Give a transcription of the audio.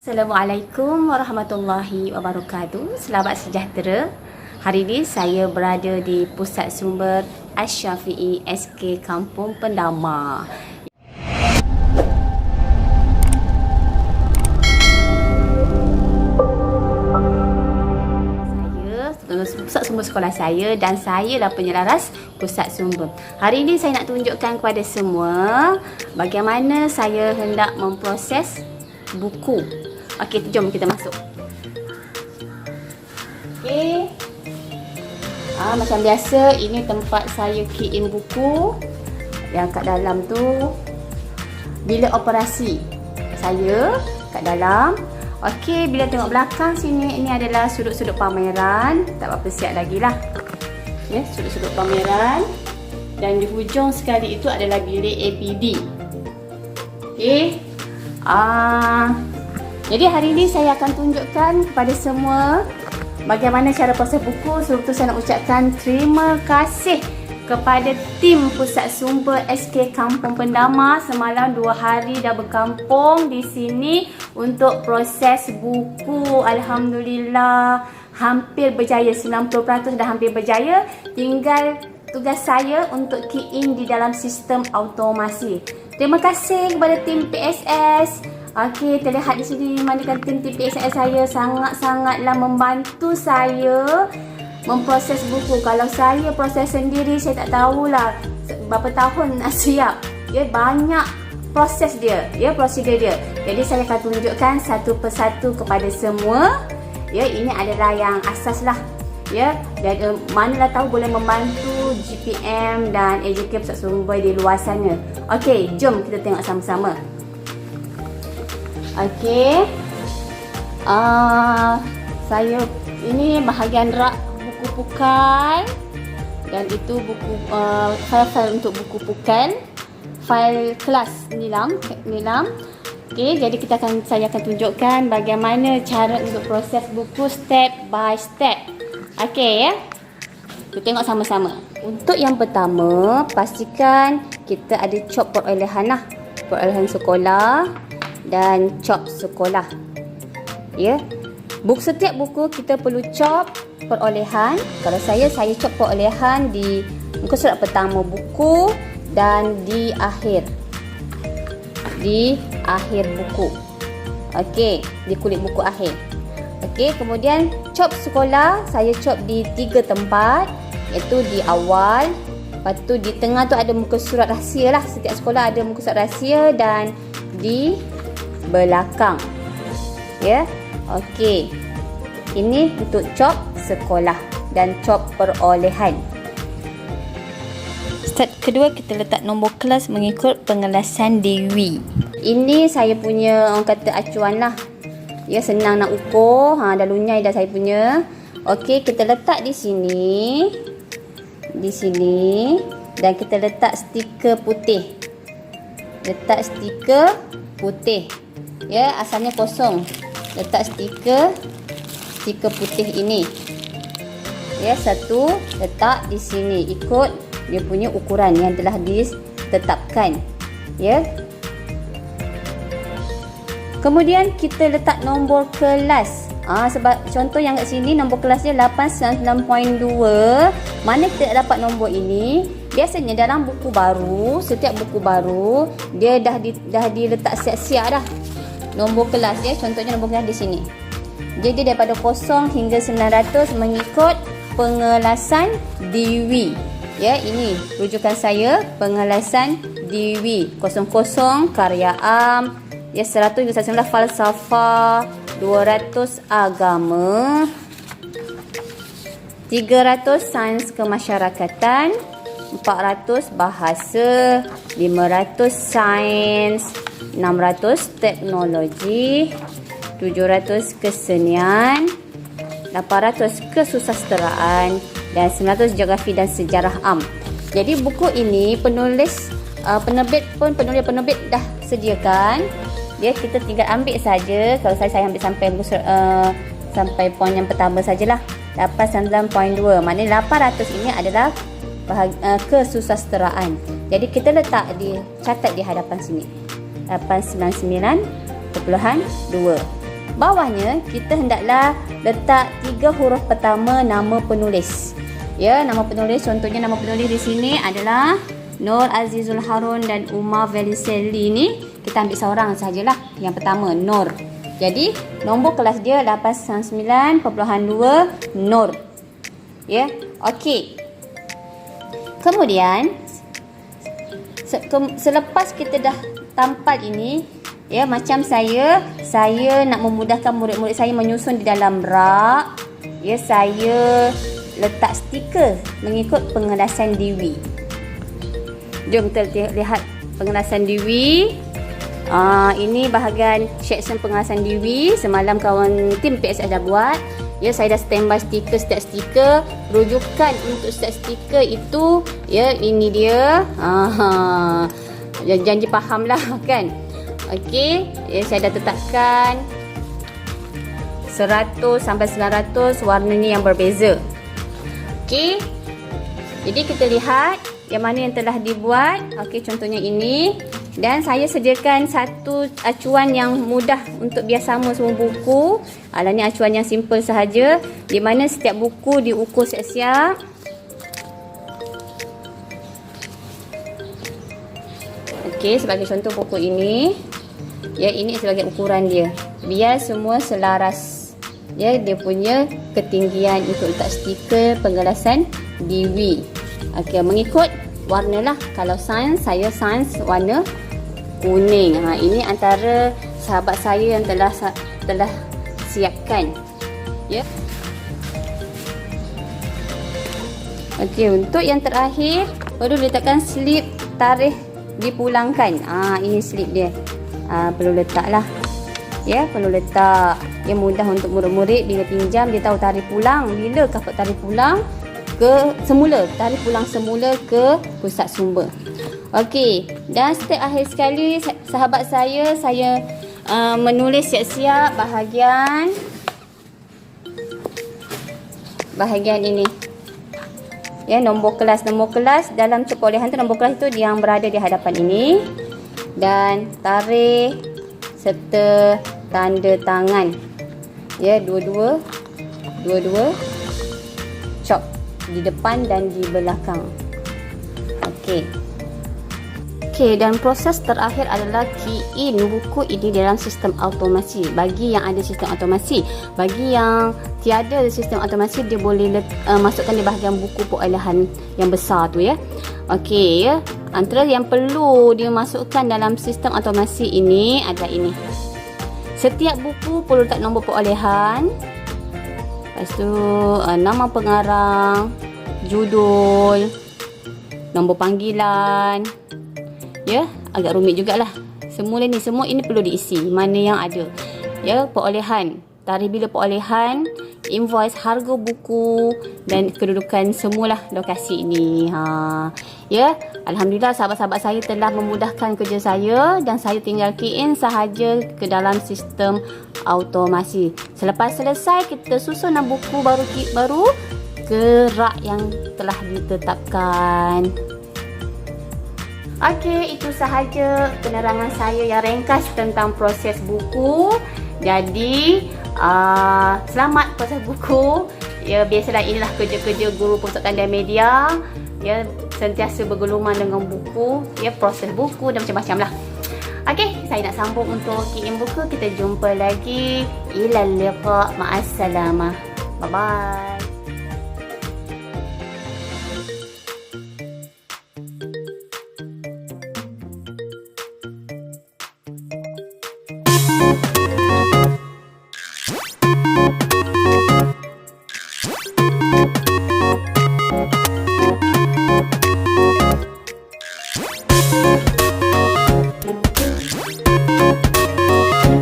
Assalamualaikum warahmatullahi wabarakatuh. Selamat sejahtera. Hari ini saya berada di Pusat Sumber Asy-Syafi'i SK Kampung Pendama. Pusat sumber sekolah saya dan saya lah penyelaras pusat sumber. Hari ini saya nak tunjukkan kepada semua bagaimana saya hendak memproses buku. Okey, jom kita masuk. Okey. Macam biasa, ini tempat saya key in buku. Yang kat dalam tu bilik operasi saya kat dalam. Okey, bila tengok belakang sini, ini adalah sudut-sudut pameran. Tak apa siap lagi lah. Ya, sudut-sudut pameran. Dan di hujung sekali itu adalah bilik APD. Okey. Jadi hari ini saya akan tunjukkan kepada semua bagaimana cara proses buku. Sebelum tu saya nak ucapkan terima kasih kepada tim Pusat Sumber SK Kampung Pendama. Semalam 2 hari dah berkampung di sini untuk proses buku. Alhamdulillah hampir berjaya, 90% dah hampir berjaya. Tinggal tugas saya untuk key in di dalam sistem automasi. Terima kasih kepada tim PSS. Okey, terlihat di sini manakala tim PSS saya sangat-sangatlah membantu saya memproses buku. Kalau saya proses sendiri, saya tak tahulah berapa tahun nak siap. Ya, banyak proses dia, ya, prosedur dia. Jadi saya akan tunjukkan satu persatu kepada semua. Ya, ini adalah yang asas lah. Ya, dan manalah tahu boleh membantu GPM dan AJK Pusat Sumber di luar sana. Okey, jom kita tengok sama-sama. Okey. Saya ini bahagian rak buku pukal, dan itu buku file-file untuk buku pukal, file kelas nilam. Okey, jadi saya akan tunjukkan bagaimana cara untuk proses buku step by step. Okey ya. Kita tengok sama-sama. Untuk yang pertama, pastikan kita ada cop perolehan lah. Perolehan sekolah dan cop sekolah. Ya. Setiap buku kita perlu cop perolehan. Kalau saya cop perolehan di muka surat pertama buku dan di akhir buku. Okey, di kulit buku akhir. Okey, kemudian cop sekolah saya cop di 3 tempat, iaitu di awal, lepas tu di tengah tu ada muka surat rahsia lah. Setiap sekolah ada muka surat rahsia, dan di belakang. Ya. Okey. Ini untuk cop sekolah dan cop perolehan. Step kedua, kita letak nombor kelas mengikut pengelasan Dewi. Ini saya punya orang kata acuan lah. Ya, senang nak ukur. Dah lunyai dah saya punya. Okey, kita letak di sini. Di sini. Dan kita letak stiker putih. Letak stiker putih. Ya, asalnya kosong. Letak stiker putih ini. Ya, satu letak di sini ikut dia punya ukuran yang telah ditetapkan. Ya. Kemudian kita letak nombor kelas. Sebab contoh yang kat sini nombor kelas dia 899.2. Mana kita dapat nombor ini? Biasanya dalam buku baru, setiap buku baru dia dah diletak siap-siap dah nombor kelas dia. Contohnya nombor kelas di sini. Jadi daripada 0 hingga 900 mengikut pengelasan Dewi. Ya, ini rujukan saya, pengelasan Dewi. 00 karya am, ya, 100 hingga 119 falsafah, 200 agama, 300 sains kemasyarakatan, 400 bahasa, 500 sains, 600 teknologi, 700 kesenian, 800 kesusasteraan, dan 900 geografi dan sejarah am. Jadi buku ini penulis penerbit dah sediakan. Dia kita tinggal ambil saja. Kalau saya ambil sampai poin yang pertama sajalah, 899.2. Maknanya 800 ini adalah kesusasteraan. Jadi kita catat di hadapan sini. 899.2. Bawahnya kita hendaklah letak 3 huruf pertama nama penulis. Ya, nama penulis, contohnya nama penulis di sini adalah Nur Azizul Harun dan Umar Veliseli ni. Kita ambil seorang sahajalah. Yang pertama Nur. Jadi nombor kelas dia 899.2 Nur. Ya, okey. Kemudian selepas kita dah tampal ini, ya, macam saya nak memudahkan murid-murid saya menyusun di dalam rak, ya, saya letak stiker mengikut pengelasan Dewi. Jom kita lihat pengelasan Dewi. Ini bahagian section pengelasan Dewi. Semalam kawan tim PSS dah buat. Ya, saya dah standby stiker, setiap stiker. Rujukan untuk setiap stiker itu, ya, ini dia. Janji faham lah kan. Okey, ya, saya dah tetapkan 100 sampai 900 warnanya yang berbeza. Okey, jadi kita lihat yang mana yang telah dibuat. Okey, contohnya ini. Dan saya sediakan satu acuan yang mudah untuk biar sama semua buku. Ini acuan yang simple sahaja, di mana setiap buku diukur siap-siap. Okey, sebagai contoh buku ini, ya, ini sebagai ukuran dia. Biar semua selaras. Ya, dia punya ketinggian untuk letak stiker pengelasan Dewi. Okey, mengikut warna lah. Kalau sains, saya sains warna kuning. Ini antara sahabat saya yang telah siapkan. Ya. Okey, untuk yang terakhir perlu letakkan slip tarikh dipulangkan. Ini slip dia. Perlu letaklah. Ya, perlu letak. Yang mudah untuk murid-murid bila pinjam dia tahu tarikh pulang. Bila kapal tarikh pulang ke semula, tarikh pulang semula ke pusat sumber. Okey, dan step akhir sekali sahabat saya menulis siap-siap bahagian ini. Ya, nombor kelas dalam cepolehan tu, nombor kelas itu yang berada di hadapan ini, dan tarikh serta tanda tangan. Ya, dua-dua chalk di depan dan di belakang. Okey. Okey, dan proses terakhir adalah key in buku ini dalam sistem automasi. Bagi yang ada sistem automasi, bagi yang tiada sistem automasi, dia boleh masukkan di bahagian buku perolehan yang besar tu, ya. Okey, ya. Antara yang perlu dimasukkan dalam sistem automasi ini ada ini. Setiap buku perlu letak nombor perolehan. Lepas tu nama pengarang, judul, nombor panggilan. Ya, agak rumit jugalah. Semua ini perlu diisi. Mana yang ada. Ya, perolehan, tarikh bila perolehan, invoice, harga buku dan kedudukan semualah lokasi ini. Ya, alhamdulillah sahabat-sahabat saya telah memudahkan kerja saya dan saya tinggal key in sahaja ke dalam sistem automasi. Selepas selesai, kita susun buku baru ke rak yang telah ditetapkan. Okey, itu sahaja penerangan saya yang ringkas tentang proses buku. Jadi, selamat proses buku. Ya, biasalah inilah kerja-kerja guru Pusat dan Media. Ya, sentiasa bergelumang dengan buku, ya, proses buku dan macam-macam lah. Okey, saya nak sambung untuk key in buku. Kita jumpa lagi. Ilal liqa, ma'assalamah. Bye-bye.